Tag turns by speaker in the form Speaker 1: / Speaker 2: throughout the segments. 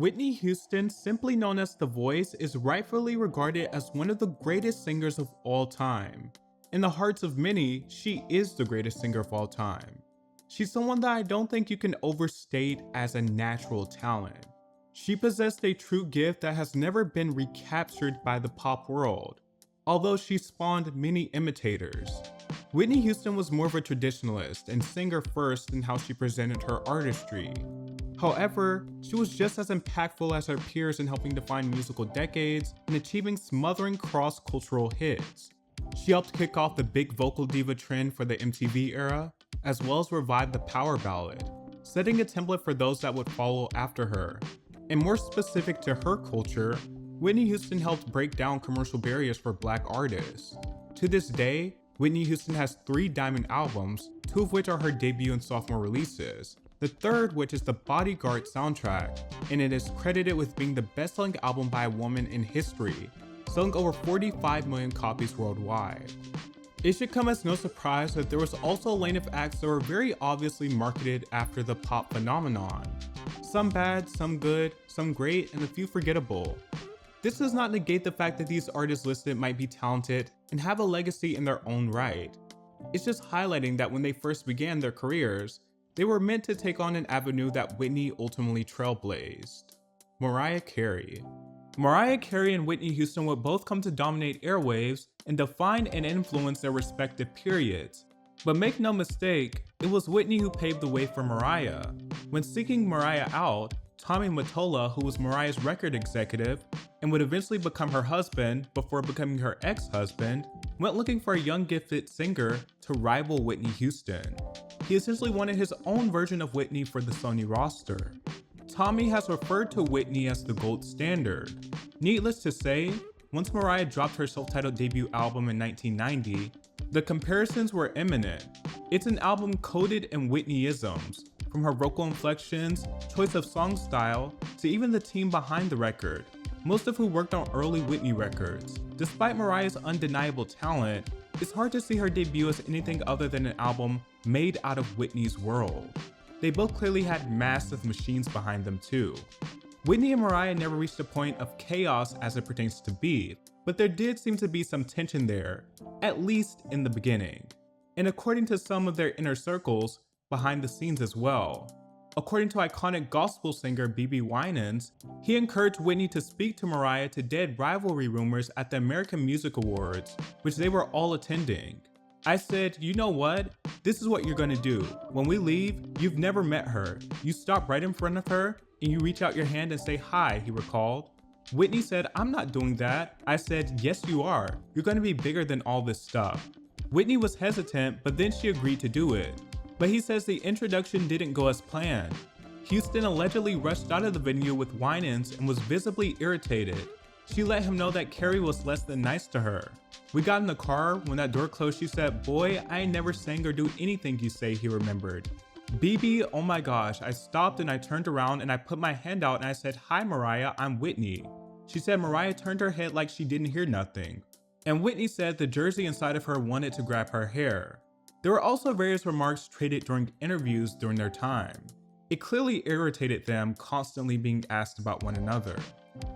Speaker 1: Whitney Houston, simply known as The Voice, is rightfully regarded as one of the greatest singers of all time. In the hearts of many, she is the greatest singer of all time. She's someone that I don't think you can overstate as a natural talent. She possessed a true gift that has never been recaptured by the pop world, although she spawned many imitators. Whitney Houston was more of a traditionalist and singer first in how she presented her artistry. However, she was just as impactful as her peers in helping define musical decades and achieving smothering cross-cultural hits. She helped kick off the big vocal diva trend for the MTV era, as well as revive the power ballad, setting a template for those that would follow after her. And more specific to her culture, Whitney Houston helped break down commercial barriers for Black artists. To this day, Whitney Houston has 3 diamond albums, 2 of which are her debut and sophomore releases, the third which is the Bodyguard soundtrack, and it is credited with being the best-selling album by a woman in history, selling over 45 million copies worldwide. It should come as no surprise that there was also a lane of acts that were very obviously marketed after the pop phenomenon. Some bad, some good, some great, and a few forgettable. This does not negate the fact that these artists listed might be talented and have a legacy in their own right. It's just highlighting that when they first began their careers, they were meant to take on an avenue that Whitney ultimately trailblazed. Mariah Carey. Mariah Carey and Whitney Houston would both come to dominate airwaves and define and influence their respective periods. But make no mistake, it was Whitney who paved the way for Mariah. When seeking Mariah out, Tommy Mottola, who was Mariah's record executive and would eventually become her husband before becoming her ex-husband, went looking for a young gifted singer to rival Whitney Houston. He essentially wanted his own version of Whitney for the Sony roster. Tommy has referred to Whitney as the gold standard. Needless to say, once Mariah dropped her self-titled debut album in 1990, the comparisons were imminent. It's an album coated in Whitneyisms, from her vocal inflections, choice of song style, to even the team behind the record, most of who worked on early Whitney records. Despite Mariah's undeniable talent, it's hard to see her debut as anything other than an album made out of Whitney's world. They both clearly had massive machines behind them too. Whitney and Mariah never reached a point of chaos as it pertains to beef, but there did seem to be some tension there, at least in the beginning. And according to some of their inner circles, behind the scenes as well. According to iconic gospel singer BB Winans, he encouraged Whitney to speak to Mariah to dead rivalry rumors at the American Music Awards, which they were all attending. I said, you know what? This is what you're gonna do. When we leave, you've never met her. You stop right in front of her and you reach out your hand and say hi, he recalled. Whitney said, I'm not doing that. I said, yes you are. You're gonna be bigger than all this stuff. Whitney was hesitant, but then she agreed to do it. But he says the introduction didn't go as planned. Houston allegedly rushed out of the venue with Winans and was visibly irritated. She let him know that Carey was less than nice to her. We got in the car. When that door closed, she said, boy, I ain't never sang or do anything you say, he remembered. BB, oh my gosh, I stopped and I turned around and I put my hand out and I said, hi Mariah, I'm Whitney. She said Mariah turned her head like she didn't hear nothing. And Whitney said the jersey inside of her wanted to grab her hair. There were also various remarks traded during interviews during their time. It clearly irritated them constantly being asked about one another.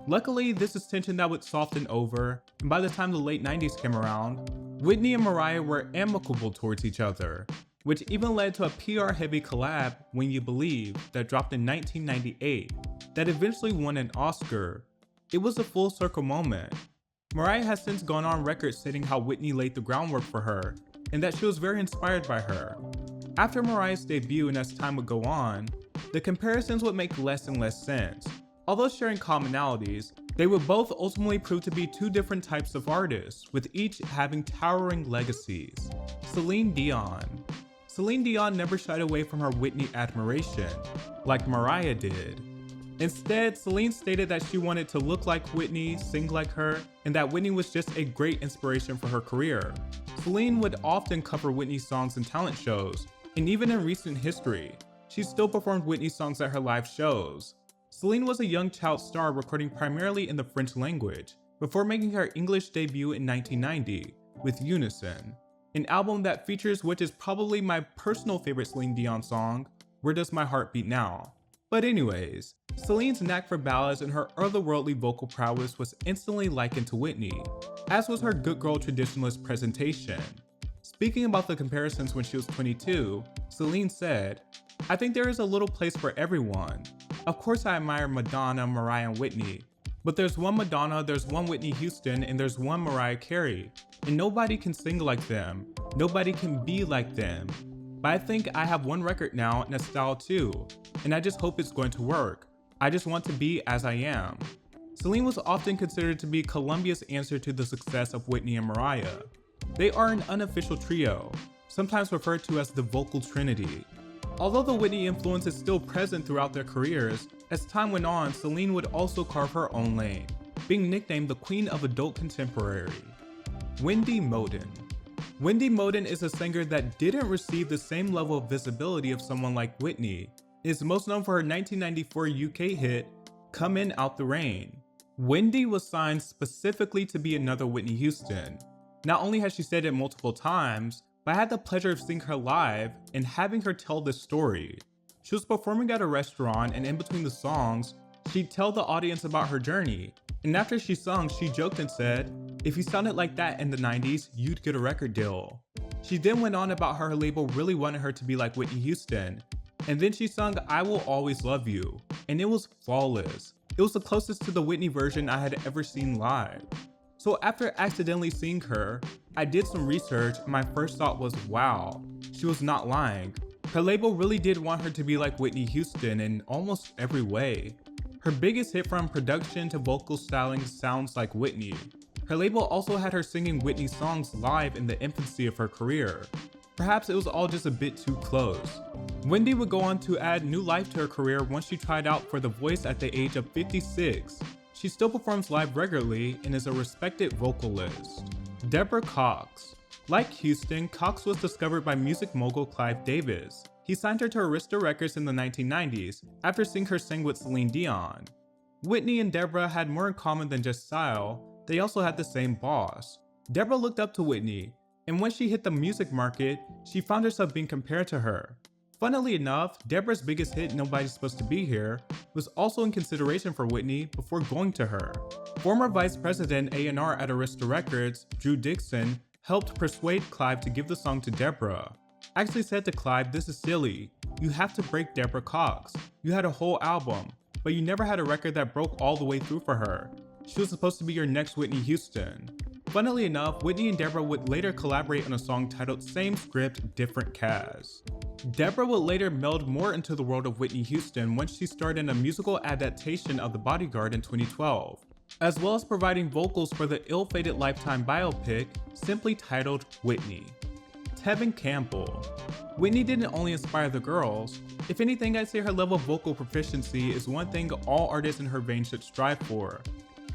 Speaker 1: Luckily, this is tension that would soften over, and by the time the late 90s came around, Whitney and Mariah were amicable towards each other, which even led to a PR-heavy collab, When You Believe, that dropped in 1998, that eventually won an Oscar. It was a full circle moment. Mariah has since gone on record stating how Whitney laid the groundwork for her, and that she was very inspired by her. After Mariah's debut and as time would go on, the comparisons would make less and less sense. Although sharing commonalities, they would both ultimately prove to be 2 different types of artists, with each having towering legacies. Seline Dion. Seline Dion never shied away from her Whitney admiration, like Mariah did. Instead, Seline stated that she wanted to look like Whitney, sing like her, and that Whitney was just a great inspiration for her career. Seline would often cover Whitney's songs in talent shows, and even in recent history, she still performed Whitney songs at her live shows. Seline was a young child star recording primarily in the French language, before making her English debut in 1990 with Unison, an album that features which is probably my personal favorite Seline Dion song, Where Does My Heart Beat Now? But anyways, Celine's knack for ballads and her otherworldly vocal prowess was instantly likened to Whitney, as was her good girl traditionalist presentation. Speaking about the comparisons when she was 22, Seline said, "I think there is a little place for everyone. Of course I admire Madonna, Mariah, and Whitney, but there's one Madonna, there's one Whitney Houston, and there's one Mariah Carey, and nobody can sing like them, nobody can be like them. But I think I have one record now and a style too, and I just hope it's going to work. I just want to be as I am." Seline was often considered to be Columbia's answer to the success of Whitney and Mariah. They are an unofficial trio, sometimes referred to as the vocal trinity. Although the Whitney influence is still present throughout their careers, as time went on, Seline would also carve her own lane, being nicknamed the Queen of Adult Contemporary. Wendy Modin. Wendy Modin is a singer that didn't receive the same level of visibility of someone like Whitney. Is most known for her 1994 UK hit, Come In Out the Rain. Wendy was signed specifically to be another Whitney Houston. Not only has she said it multiple times, but I had the pleasure of seeing her live and having her tell this story. She was performing at a restaurant, and in between the songs, she'd tell the audience about her journey. And after she sung, she joked and said, "If you sounded like that in the 90s, you'd get a record deal." She then went on about how her label really wanted her to be like Whitney Houston. And then she sung I Will Always Love You, and it was flawless. It was the closest to the Whitney version I had ever seen live. So after accidentally seeing her, I did some research and my first thought was, wow, she was not lying. Her label really did want her to be like Whitney Houston in almost every way. Her biggest hit from production to vocal styling sounds like Whitney. Her label also had her singing Whitney songs live in the infancy of her career. Perhaps it was all just a bit too close. Wendy would go on to add new life to her career once she tried out for The Voice at the age of 56. She still performs live regularly and is a respected vocalist. Deborah Cox. Like Houston, Cox was discovered by music mogul Clive Davis. He signed her to Arista Records in the 1990s after seeing her sing with Seline Dion. Whitney and Deborah had more in common than just style, they also had the same boss. Deborah looked up to Whitney, and when she hit the music market, she found herself being compared to her. Funnily enough, Deborah's biggest hit, Nobody's Supposed to Be Here, was also in consideration for Whitney before going to her. Former Vice President A&R at Arista Records, Drew Dixon, helped persuade Clive to give the song to Deborah. Actually said to Clive, "This is silly. You have to break Deborah Cox. You had a whole album, but you never had a record that broke all the way through for her. She was supposed to be your next Whitney Houston." Funnily enough, Whitney and Deborah would later collaborate on a song titled Same Script, Different Cast. Deborah would later meld more into the world of Whitney Houston once she starred in a musical adaptation of The Bodyguard in 2012, as well as providing vocals for the ill-fated Lifetime biopic simply titled Whitney. Tevin Campbell. Whitney didn't only inspire the girls. If anything, I'd say her level of vocal proficiency is one thing all artists in her vein should strive for.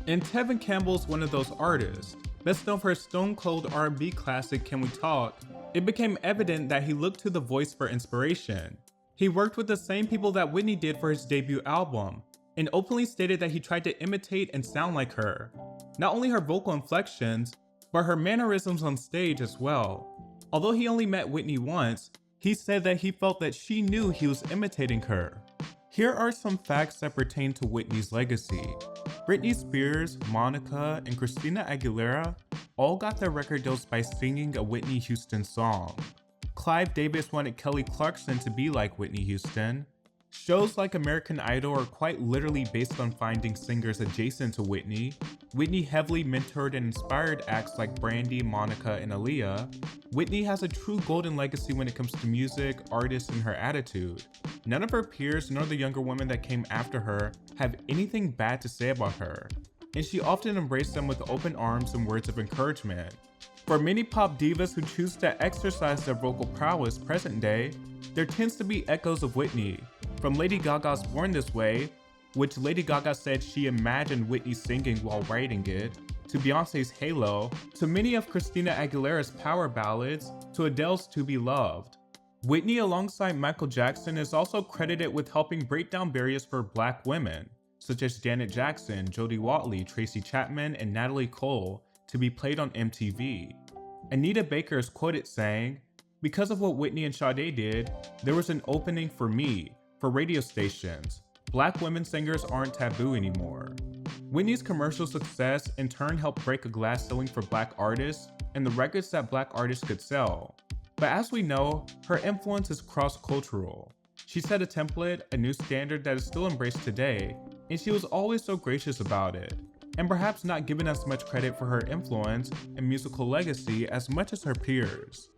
Speaker 1: And Tevin Campbell's one of those artists. Best known for his stone-cold R&B classic Can We Talk, it became evident that he looked to The Voice for inspiration. He worked with the same people that Whitney did for his debut album, and openly stated that he tried to imitate and sound like her. Not only her vocal inflections, but her mannerisms on stage as well. Although he only met Whitney once, he said that he felt that she knew he was imitating her. Here are some facts that pertain to Whitney's legacy. Britney Spears, Monica, and Christina Aguilera all got their record deals by singing a Whitney Houston song. Clive Davis wanted Kelly Clarkson to be like Whitney Houston. Shows like American Idol are quite literally based on finding singers adjacent to Whitney. Whitney heavily mentored and inspired acts like Brandy, Monica, and Aaliyah. Whitney has a true golden legacy when it comes to music, artists, and her attitude. None of her peers nor the younger women that came after her have anything bad to say about her, and she often embraced them with open arms and words of encouragement. For many pop divas who choose to exercise their vocal prowess present day, there tends to be echoes of Whitney. From Lady Gaga's Born This Way, which Lady Gaga said she imagined Whitney singing while writing it, to Beyonce's Halo, to many of Christina Aguilera's power ballads, to Adele's To Be Loved. Whitney, alongside Michael Jackson, is also credited with helping break down barriers for Black women, such as Janet Jackson, Jodie Watley, Tracy Chapman, and Natalie Cole, to be played on MTV. Anita Baker is quoted saying, "Because of what Whitney and Sade did, there was an opening for me, For radio stations, Black women singers aren't taboo anymore. Whitney's commercial success in turn helped break a glass ceiling for Black artists and the records that Black artists could sell. But as we know, her influence is cross-cultural. She set a template, a new standard that is still embraced today, and she was always so gracious about it, and perhaps not given as much credit for her influence and musical legacy as much as her peers.